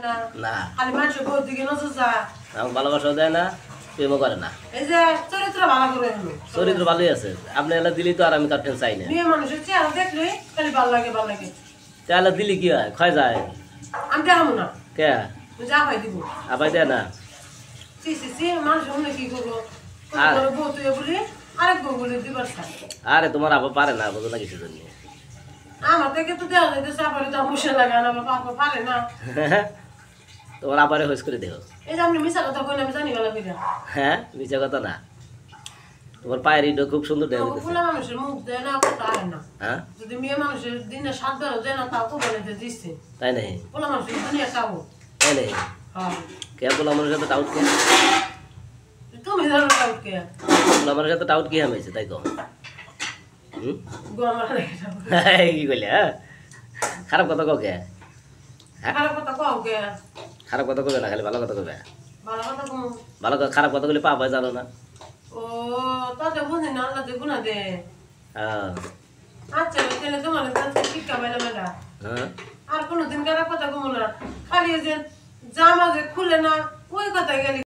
না খালি মানুষের বউর দিকে নজর যায়। আমাকে ভালোবাসাও দেয় না, প্রেমও করে না। এই যে চরিত্র ভালো করে হলো। চরিত্র ভালোই আছে, আপনি এলা দিলি তো আর আমি কাটতে চাই না। মেয়ে মানুষের চেহারা দেখলে খালি ভালো লাগে ভালো লাগে। তাহলে দিলি কি হয়, ক্ষয় যায়। আমি দেখাবো না, কে যা পাই দিব। আবার দেয় না। মানুষ অন্য কি করবো, বউ তুই বলি আরেক বউ বলে দিবার চাই। আরে তোমার আবার পারে না, বুঝো না কিছু জন্য। আমার থেকে তো দেওয়া যাইতে চাপারে তো মুসে লাগে না, আমার বাবা পারে না। তোমার আবারে হইস করে দেও। এই যে আপনি মিশা কথা কইলে আমি জানি গেলাম এটা। হ্যাঁ মিছা কথা না, তোমার পায়ের ইটো খুব সুন্দর দেওয়া হইতেছে। ফুলা মানুষের মুখ দেয় না, কথা হয় না। হ্যাঁ যদি মেয়ে মানুষের দিনে 7 বেলা দেয় না, তাও তো বলে দিচ্ছে। তাই নাই, ফুলা মানুষের দুনিয়া খাবো। তাই নাই। হ্যাঁ কে বলা মানুষের সাথে টাউট কে, তুমি জানো টাউট কে? বলা মানুষের সাথে টাউট কি হামাইছে তাই কো। গো আমার রেখে যাবো। কি কইলে হ্যাঁ, খারাপ কথা কও কে? হ্যাঁ খারাপ কথা কও কে? খারাপ কথা কবে না, খালি ভালো কথা কবে। ভালো কথা কম। ভালো কথা, খারাপ কথা বলে পাপ হয় জানো না। ও তাতে বুঝি না, আল্লাহ যে গুণা দে। হ্যাঁ আচ্ছা তাহলে তোমার কাছে শিক্ষা পাইলাম এটা। হ্যাঁ আর কোনোদিন খারাপ কথা কমো না, খালি ওই যে জামা যে খুলে না ওই কথা গেলি।